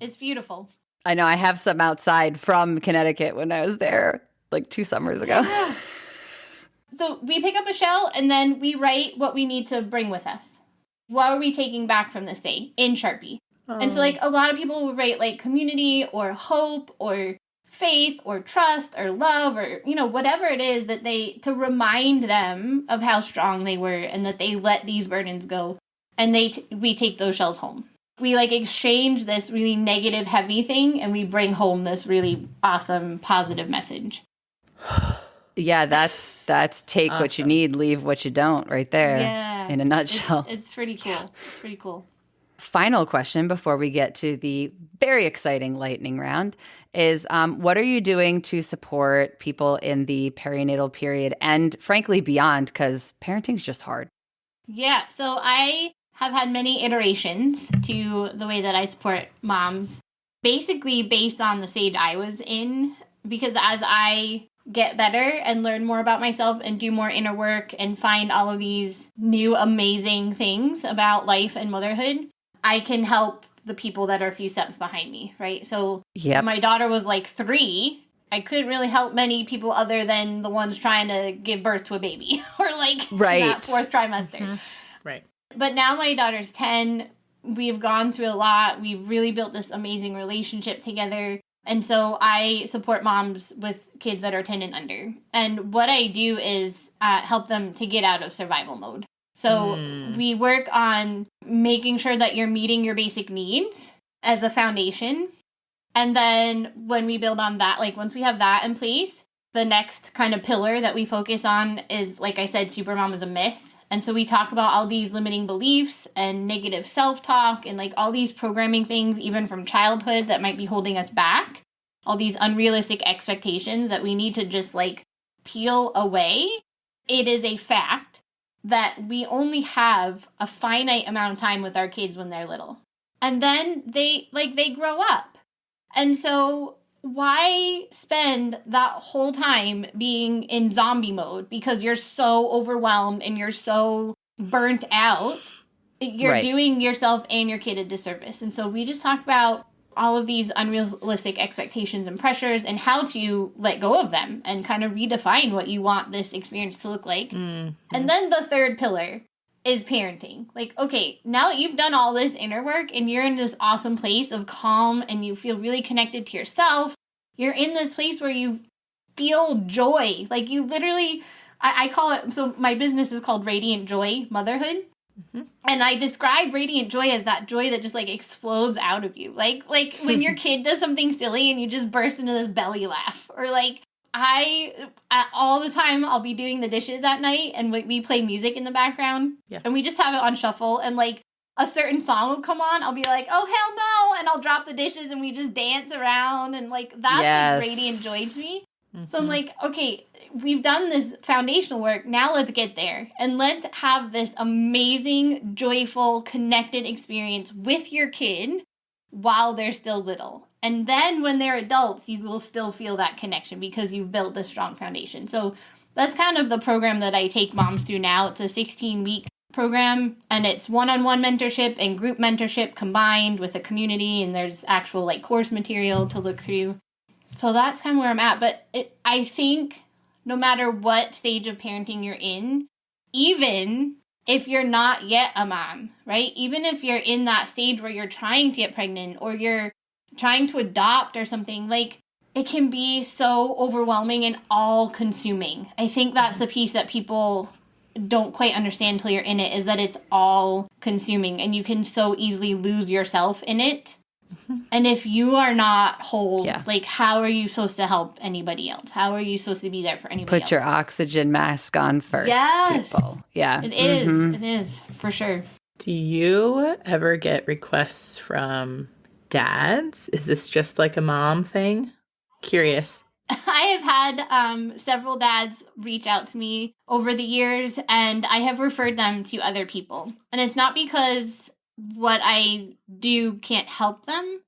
It's beautiful. I know. I have some outside from Connecticut when I was there, 2 summers ago. Yeah. So we pick up a shell, and then we write what we need to bring with us. What are we taking back from this day in Sharpie? Oh. And so, a lot of people will write, community or hope or faith or trust or love or whatever it is that to remind them of how strong they were and that they let these burdens go, and we take those shells home. We exchange this really negative heavy thing and we bring home this really awesome positive message. Yeah, that's take awesome. What you need, leave what you don't, right there. Yeah, in a nutshell. It's pretty cool. It's pretty cool. Final question before we get to the very exciting lightning round is what are you doing to support people in the perinatal period and frankly beyond, because parenting's just hard? Yeah, so I have had many iterations to the way that I support moms, basically based on the stage I was in, because as I get better and learn more about myself and do more inner work and find all of these new amazing things about life and motherhood, I can help the people that are a few steps behind me, right? So My daughter was 3. I couldn't really help many people other than the ones trying to give birth to a baby or right. that 4th trimester. Mm-hmm. Right. But now my daughter's 10. We've gone through a lot. We've really built this amazing relationship together. And so I support moms with kids that are 10 and under. And what I do is help them to get out of survival mode. So we work on making sure that you're meeting your basic needs as a foundation. And then when we build on that, once we have that in place, the next kind of pillar that we focus on is, like I said, Supermom is a myth. And so we talk about all these limiting beliefs and negative self-talk and like all these programming things, even from childhood, that might be holding us back. All these unrealistic expectations that we need to just like peel away. It is a fact that we only have a finite amount of time with our kids when they're little. And then they grow up. And so why spend that whole time being in zombie mode because you're so overwhelmed and you're so burnt out? You're doing yourself and your kid a disservice. And so we just talked about all of these unrealistic expectations and pressures and how to let go of them and kind of redefine what you want this experience to look like. Mm-hmm. And then the third pillar is parenting. Like, okay, now that you've done all this inner work and you're in this awesome place of calm and you feel really connected to yourself, you're in this place where you feel joy. Like you literally, I call it, so my business is called Radiant Joy Motherhood. Mm-hmm. And I describe radiant joy as that joy that just like explodes out of you. Like when your kid does something silly and you just burst into this belly laugh. Or like all the time I'll be doing the dishes at night and we play music in the background. Yeah. And we just have it on shuffle and like a certain song will come on. I'll be like, oh hell no. And I'll drop the dishes and we just dance around. And like that's like radiant joy to me. Mm-hmm. So I'm like, okay, we've done this foundational work. Now let's get there. And let's have this amazing, joyful, connected experience with your kid while they're still little. And then when they're adults, you will still feel that connection because you've built a strong foundation. So that's kind of the program that I take moms through now. It's a 16-week program, and it's one-on-one mentorship and group mentorship combined with a community, and there's actual like course material to look through. So that's kind of where I'm at. But I think no matter what stage of parenting you're in, even if you're not yet a mom, right? Even if you're in that stage where you're trying to get pregnant or you're trying to adopt or something, like it can be so overwhelming and all-consuming. I think that's the piece that people don't quite understand until you're in it, is that it's all-consuming and you can so easily lose yourself in it. Mm-hmm. And if you are not whole, like how are you supposed to help anybody else? How are you supposed to be there for anybody else? Put your oxygen mask on first, people. Yeah. It is. Mm-hmm. It is, for sure. Do you ever get requests from dads? Is this just like a mom thing? Curious. I have had several dads reach out to me over the years, and I have referred them to other people. And it's not because what I do can't help them.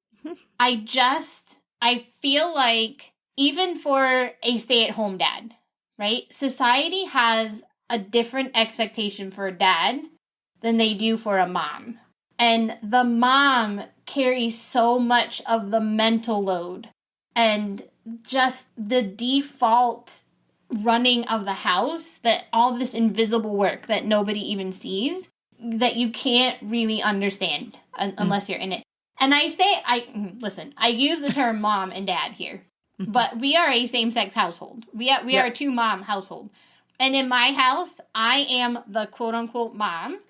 I feel like even for a stay-at-home dad, right? Society has a different expectation for a dad than they do for a mom. And the mom carries so much of the mental load and just the default running of the house, that all this invisible work that nobody even sees, that you can't really understand unless you're in it. And I use the term mom and dad here, but we are a same-sex household. We are a two-mom household. And in my house, I am the quote-unquote mom,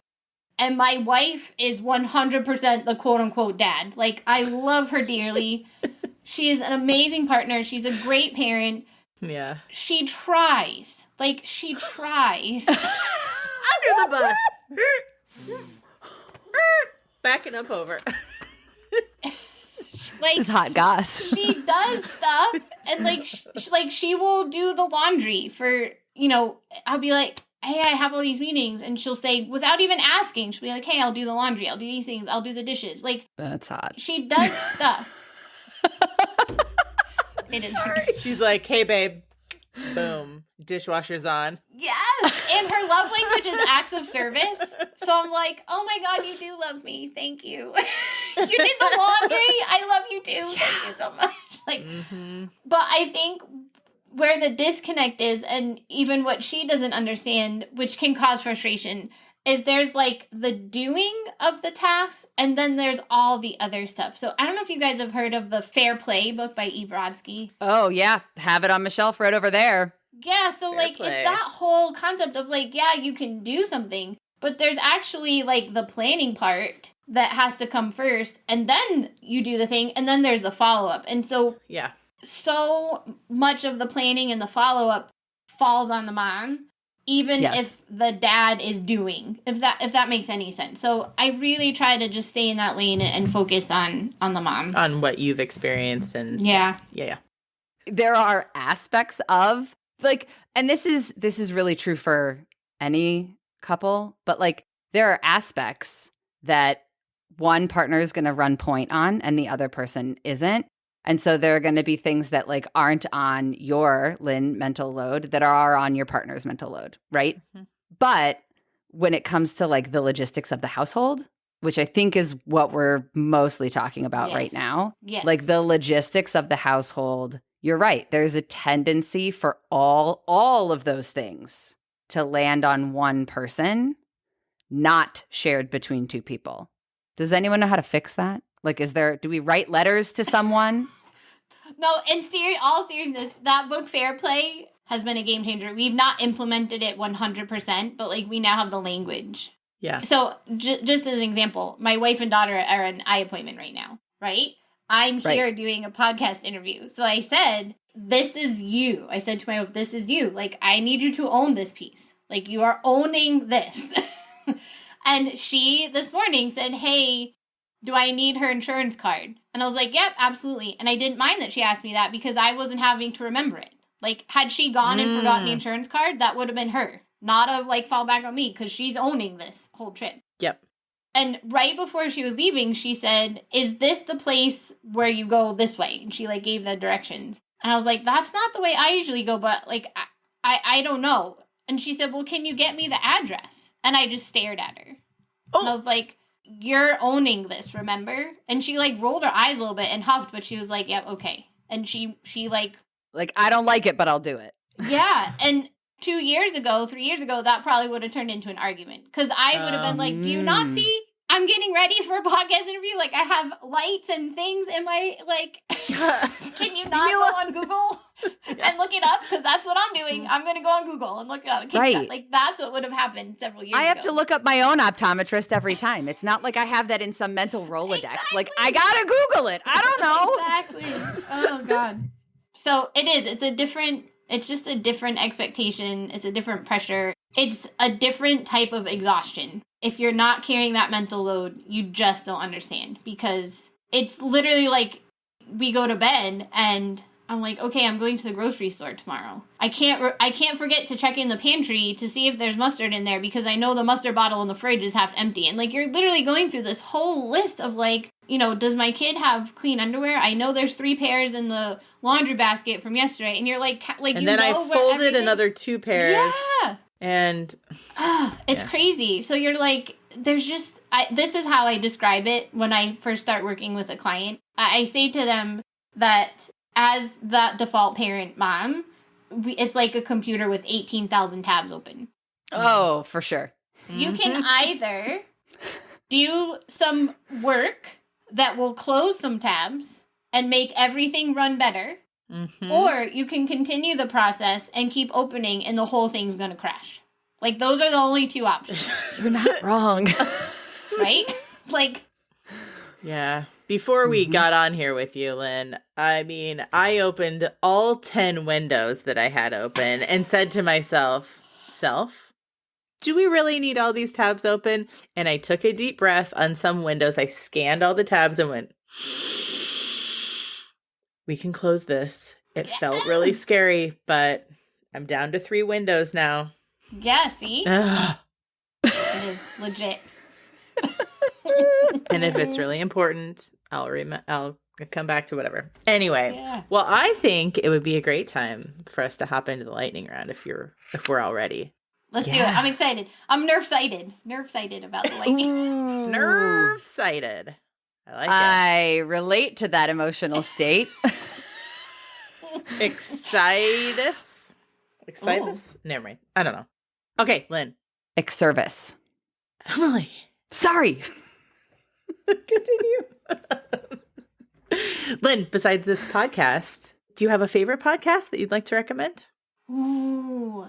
and my wife is 100% the quote-unquote dad. Like, I love her dearly. She is an amazing partner. She's a great parent. Yeah. She tries. Like, she tries. Under the bus. Backing up over. Like, this is hot goss. She does stuff, and she will do the laundry for, I'll be like, hey, I have all these meetings, and she'll say, without even asking, she'll be like, hey, I'll do the laundry, I'll do these things, I'll do the dishes. Like, that's hot. She does stuff. It is. She's like, hey, babe. Boom. Dishwasher's on. Yes. And her love language is acts of service. So I'm like, oh my God, you do love me. Thank you. You did the laundry. I love you too. Yeah. Thank you so much. Like, But I think where the disconnect is, and even what she doesn't understand, which can cause frustration, is there's like the doing of the tasks, and then there's all the other stuff. So I don't know if you guys have heard of the Fair Play book by E. Brodsky. Oh, yeah. Have it on my shelf right over there. Yeah, so Fair Play. It's that whole concept of like, yeah, you can do something, but there's actually like the planning part that has to come first, and then you do the thing, and then there's the follow-up. And so so much of the planning and the follow-up falls on the mom, even if the dad is doing, if that makes any sense. So I really try to just stay in that lane and focus on the moms. On what you've experienced. And yeah. There are aspects of like, and this is really true for any couple, but like there are aspects that one partner is going to run point on and the other person isn't. And so there are going to be things that like aren't on your LYNN mental load that are on your partner's mental load, right? Mm-hmm. But when it comes to like the logistics of the household, which I think is what we're mostly talking about right now, like the logistics of the household, you're right. There's a tendency for all of those things to land on one person, not shared between two people. Does anyone know how to fix that? Like, do we write letters to someone? No, in all seriousness, that book Fair Play has been a game changer. We've not implemented it 100%, but like we now have the language. Yeah. So just as an example, my wife and daughter are an eye appointment right now, right? I'm here doing a podcast interview. So I said, this is you. I said to my wife, this is you. Like, I need you to own this piece. Like, you are owning this. And she, this morning, said, hey, do I need her insurance card? And I was like, yep, absolutely. And I didn't mind that she asked me that because I wasn't having to remember it. Like, had she gone and forgotten the insurance card, that would have been her. Not a, like, fall back on me because she's owning this whole trip. Yep. And right before she was leaving, she said, is this the place where you go this way? And she, like, gave the directions. And I was like, that's not the way I usually go, but, like, I don't know. And she said, well, can you get me the address? And I just stared at her. Oh. And I was like, you're owning this, remember? And she, like, rolled her eyes a little bit and huffed, but she was like, yeah, okay. And she like, I don't like it, but I'll do it. Yeah. And 3 years ago, that probably would have turned into an argument. Because I would have been like, do you not see? I'm getting ready for a podcast interview. Like, I have lights and things in my, like, can you not go on Google and look it up? Because that's what I'm doing. I'm going to go on Google and look it up. Right. Like, that's what would have happened several years ago. I have to look up my own optometrist every time. It's not like I have that in some mental Rolodex. Exactly. Like, I got to Google it. I don't know. Exactly. Oh, God. So it is. It's just a different expectation. It's a different pressure. It's a different type of exhaustion. If you're not carrying that mental load, you just don't understand. Because it's literally like we go to bed and I'm like, okay, I'm going to the grocery store tomorrow. I can't forget to check in the pantry to see if there's mustard in there because I know the mustard bottle in the fridge is half empty. And like, you're literally going through this whole list of like, you know, does my kid have clean underwear? I know there's 3 pairs in the laundry basket from yesterday. And you're like and you then know I folded another 2 pairs. Yeah. And it's crazy. So you're like, there's just, this is how I describe it when I first start working with a client. I say to them that as that default parent mom, it's like a computer with 18,000 tabs open. Oh, for sure. You can either do some work that will close some tabs and make everything run better. Mm-hmm. Or you can continue the process and keep opening and the whole thing's going to crash. Like, those are the only 2 options. You're not wrong. Right? Like. Yeah. Before we got on here with you, Lynn, I mean, I opened all 10 windows that I had open and said to myself, do we really need all these tabs open? And I took a deep breath on some windows. I scanned all the tabs and went, we can close this. It felt really scary, but I'm down to 3 windows now. Yeah, see? It is legit. And if it's really important, I'll come back to whatever. Anyway, well, I think it would be a great time for us to hop into the lightning round if we're all ready. Let's do it. I'm excited. I'm nerve-sighted. Nerve-sighted about the lightning. Nerve-sighted. I like it. I relate to that emotional state. Excitus? Never mind. I don't know. Okay, Lynn. Exservice. Emily. Sorry. Continue. Lynn, besides this podcast, do you have a favorite podcast that you'd like to recommend? Ooh.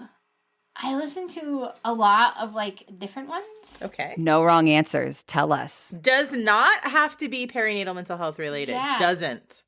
I listen to a lot of, like, different ones. Okay. No wrong answers. Tell us. Does not have to be perinatal mental health related. Yeah. Doesn't.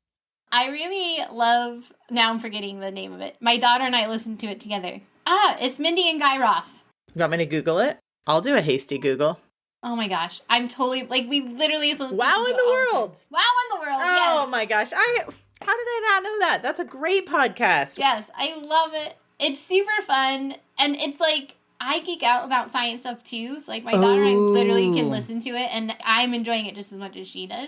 I really love, now I'm forgetting the name of it. My daughter and I listened to it together. It's Mindy and Guy Raz. You want me to Google it? I'll do a hasty Google. Oh my gosh. I'm totally, like, we literally. Wow in the World. Wow in the World. Oh yes. my gosh. How did I not know that? That's a great podcast. Yes, I love it. It's super fun. And it's like, I geek out about science stuff too. So like my daughter and I literally can listen to it and I'm enjoying it just as much as she does.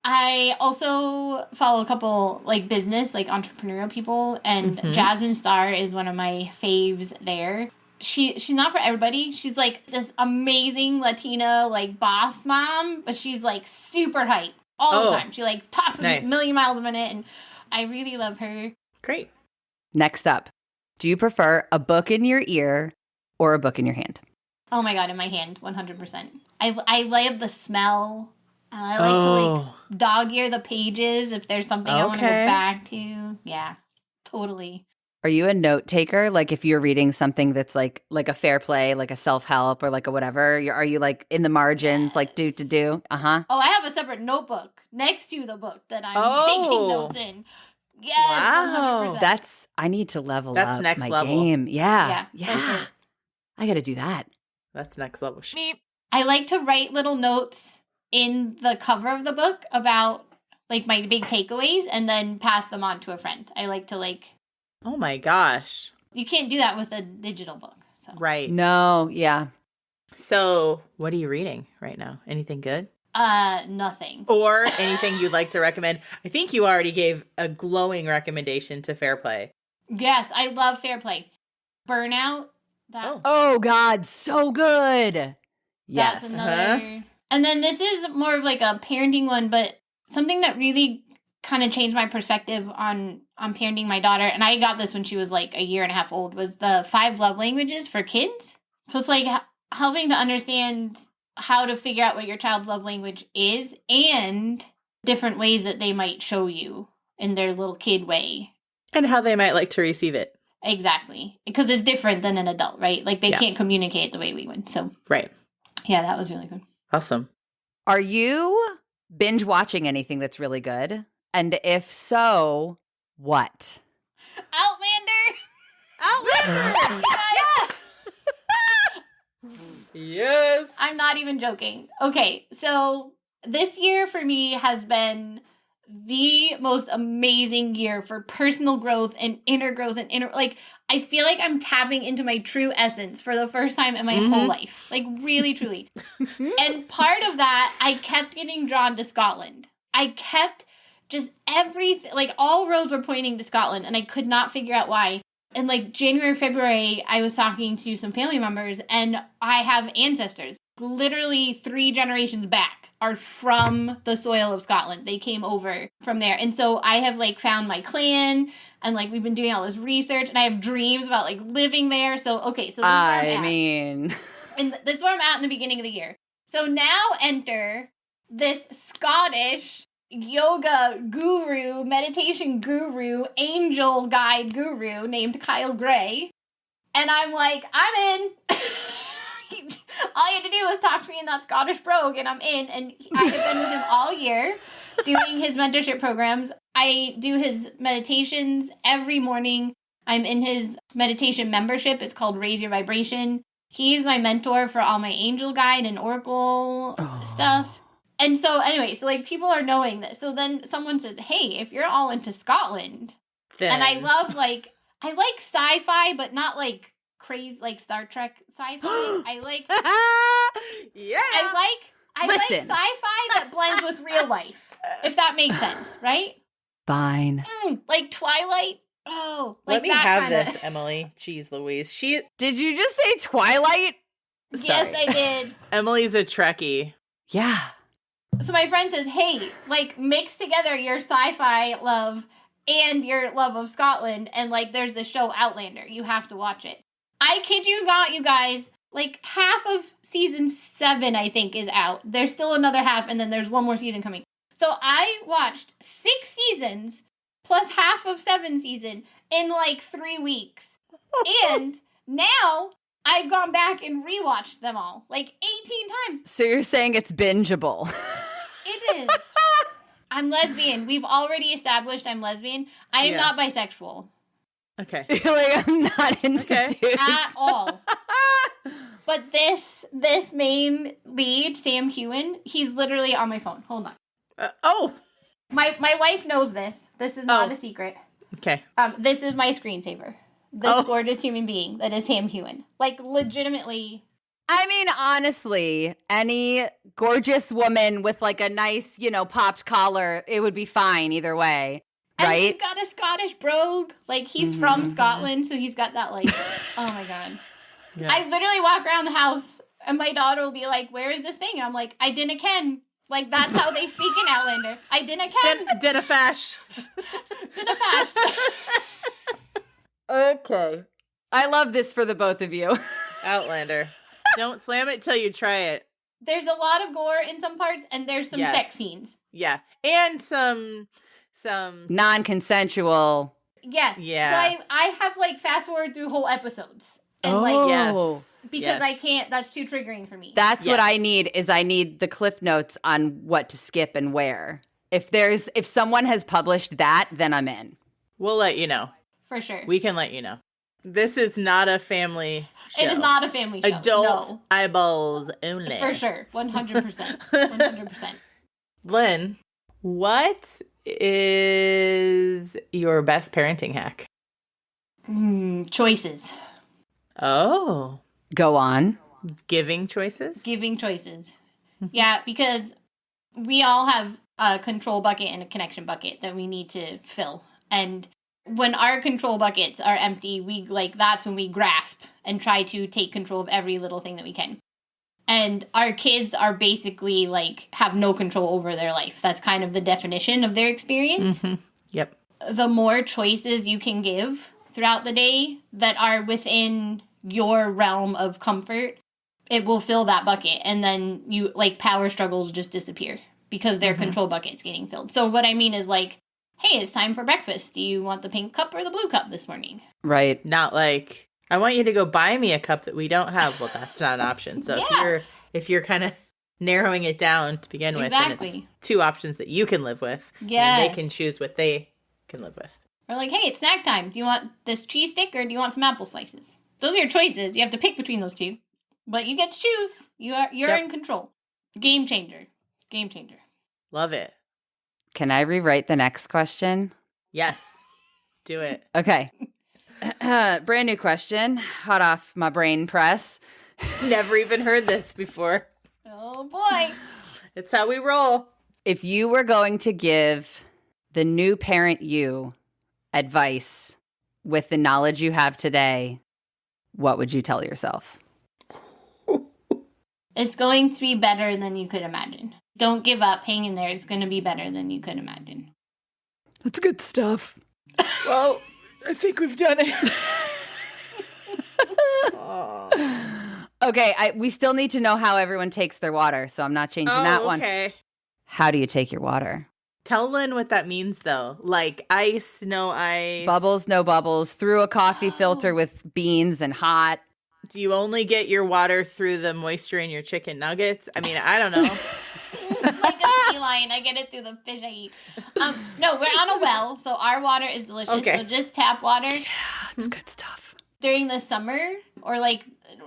I also follow a couple like business, like entrepreneurial people, and Jasmine Star is one of my faves there. She's not for everybody. She's like this amazing Latina like boss mom, but she's like super hype all the time. She like talks a million miles a minute and I really love her. Great. Next up, do you prefer a book in your ear or a book in your hand? Oh my God, in my hand, 100%. I love the smell. I like to like dog ear the pages if there's something I want to go back to. Yeah, totally. Are you a note taker? Like if you're reading something that's like a fair play, like a self-help or like a whatever, are you like in the margins, like do? Uh-huh. Oh, I have a separate notebook next to the book that I'm taking notes in. Yes, wow. 100%. I need to level That's up next my level. game. Yeah. Sure. I got to do that. That's next level. I like to write little notes in the cover of the book about like my big takeaways and then pass them on to a friend. I like to like. Oh my gosh. You can't do that with a digital book. So. Right. No, yeah. So what are you reading right now? Anything good? Nothing. Or anything you'd like to recommend? I think you already gave a glowing recommendation to Fair Play. Yes, I love Fair Play. Burnout. Oh God, so good. Yes. That's another. And then this is more of like a parenting one, but something that really kind of changed my perspective on parenting my daughter. And I got this when she was like a year and a half old, was the 5 love languages for kids. So it's like helping to understand how to figure out what your child's love language is and different ways that they might show you in their little kid way. And how they might like to receive it. Exactly. Because it's different than an adult, right? Like they can't communicate the way we would. So right. Yeah, that was really good. Awesome. Are you binge watching anything that's really good? And if so, what? Outlander! Yes! I'm not even joking. Okay, so this year for me has been the most amazing year for personal growth and inner growth and like I feel like I'm tapping into my true essence for the first time in my whole life. Like really, truly. And part of that, I kept getting drawn to Scotland. I kept just everything, like all roads were pointing to Scotland and I could not figure out why. And like January, February, I was talking to some family members and I have ancestors, literally 3 generations back are from the soil of Scotland. They came over from there. And so I have like found my clan and like we've been doing all this research and I have dreams about like living there. So, okay. So this is where I'm at. And this is where I'm at in the beginning of the year. So now enter this Scottish yoga guru, meditation guru, angel guide guru named Kyle Gray. And I'm like, I'm in. All you had to do was talk to me in that Scottish brogue and I'm in. And I have been with him all year doing his mentorship programs. I do his meditations every morning. I'm in his meditation membership. It's called Raise Your Vibration. He's my mentor for all my angel guide and oracle stuff. And so anyway, so like people are knowing this. So then someone says, hey, if you're all into Scotland, and I love like sci-fi, but not like crazy like Star Trek sci-fi. I like I like sci-fi that blends with real life, if that makes sense, right? Fine. Like Twilight. Oh, like let me have this, Emily. Jeez Louise. Did you just say Twilight? Sorry. Yes, I did. Emily's a Trekkie. Yeah. So my friend says, hey, like mix together your sci-fi love and your love of Scotland. And like there's the show Outlander. You have to watch it. I kid you not, you guys. Like half of season 7, I think, is out. There's still another half and then there's one more season coming. So I watched 6 seasons plus half of 7 season in like 3 weeks. And now I've gone back and rewatched them all like 18 times. So you're saying it's bingeable. It is. I'm lesbian. We've already established I'm lesbian. I am not bisexual. Okay. Like, I'm not into dudes. At all. But this main lead, Sam Hewen, he's literally on my phone. Hold on. My wife knows this. This is not a secret. Okay. This is my screensaver. This gorgeous human being that is Sam Hewen. Like, legitimately. I mean, honestly, any gorgeous woman with like a nice, popped collar, it would be fine either way. Right? And he's got a Scottish brogue. Like, he's from Scotland, so he's got that, like, oh my God. Yeah. I literally walk around the house, and my daughter will be like, where is this thing? And I'm like, I dinna ken. Like, that's how they speak in Outlander. I dinna ken. Dinna fash. Dinna fash. Okay. I love this for the both of you. Outlander. Don't slam it till you try it. There's a lot of gore in some parts, and there's some sex scenes. Yeah. And some non-consensual. Yes. Yeah. So I have, like, fast forward through whole episodes. And yes. Because I can't, that's too triggering for me. That's what I need, is I need the cliff notes on what to skip and where. If someone has published that, then I'm in. We'll let you know. For sure. We can let you know. This is not a family show. It is not a family show. Adult eyeballs only. For sure. 100%. 100%. Lynn, what is your best parenting hack? Choices. Oh. Go on. Giving choices? Giving choices. Yeah, because we all have a control bucket and a connection bucket that we need to fill. And when our control buckets are empty, that's when we grasp and try to take control of every little thing that we can. And our kids are basically, have no control over their life. That's kind of the definition of their experience. Mm-hmm. Yep. The more choices you can give throughout the day that are within your realm of comfort, it will fill that bucket. And then power struggles just disappear because their control bucket's getting filled. So what I mean is, hey, it's time for breakfast. Do you want the pink cup or the blue cup this morning? Right. Not I want you to go buy me a cup that we don't have. Well, that's not an option. So if you're kind of narrowing it down to begin with, then it's two options that you can live with. Yeah. And they can choose what they can live with. Or hey, it's snack time. Do you want this cheese stick or do you want some apple slices? Those are your choices. You have to pick between those two. But you get to choose. You're in control. Game changer. Game changer. Love it. Can I rewrite the next question? Yes. Do it. Okay. Brand new question. Hot off my brain press. Never even heard this before. Oh, boy. It's how we roll. If you were going to give the new parent you advice with the knowledge you have today, what would you tell yourself? It's going to be better than you could imagine. Don't give up. Hang in there. It's going to be better than you could imagine. That's good stuff. Well, I think we've done it. Okay, we still need to know how everyone takes their water, so I'm not changing that one. Okay. How do you take your water? Tell Lynn what that means, though. Ice, no ice. Bubbles, no bubbles. Through a coffee filter with beans and hot. Do you only get your water through the moisture in your chicken nuggets? I mean, I don't know. Like a sea lion, I get it through the fish I eat. No, we're on a well, so our water is delicious. Okay. So just tap water. Yeah, it's good stuff. During the summer or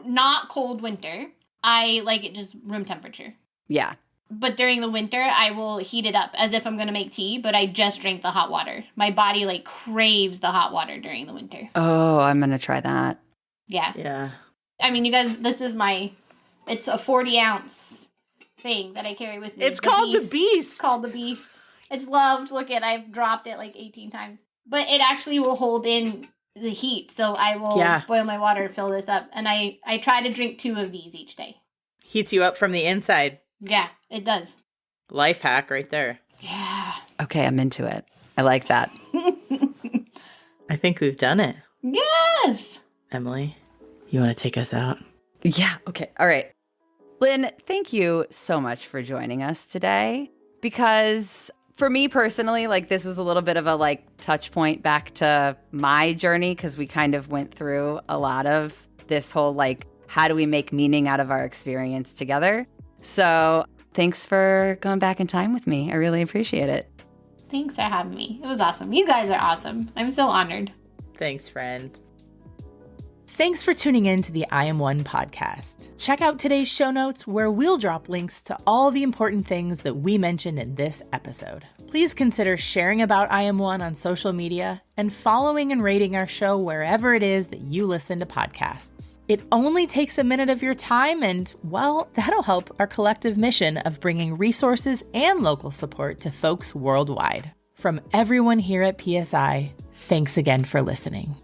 not cold winter, I like it just room temperature. Yeah. But during the winter, I will heat it up as if I'm going to make tea, but I just drink the hot water. My body craves the hot water during the winter. Oh, I'm going to try that. Yeah. Yeah. I mean, you guys, this is it's a 40-ounce thing that I carry with me. It's called the Beast. It's called the Beast. It's loved. Look I've dropped it 18 times. But it actually will hold in the heat, so I will boil my water, fill this up, and I try to drink 2 of these each day. Heats you up from the inside. Yeah, it does. Life hack right there. Yeah. Okay, I'm into it. I like that. I think we've done it. Yes! Emily, you want to take us out? Yeah, okay. All right. Lynn, thank you so much for joining us today, because for me personally, this was a little bit of a touch point back to my journey, because we kind of went through a lot of this whole how do we make meaning out of our experience together? So thanks for going back in time with me. I really appreciate it. Thanks for having me. It was awesome. You guys are awesome. I'm so honored. Thanks, friend. Thanks for tuning in to the I Am One podcast. Check out today's show notes where we'll drop links to all the important things that we mentioned in this episode. Please consider sharing about I Am One on social media and following and rating our show wherever it is that you listen to podcasts. It only takes a minute of your time and, well, that'll help our collective mission of bringing resources and local support to folks worldwide. From everyone here at PSI, thanks again for listening.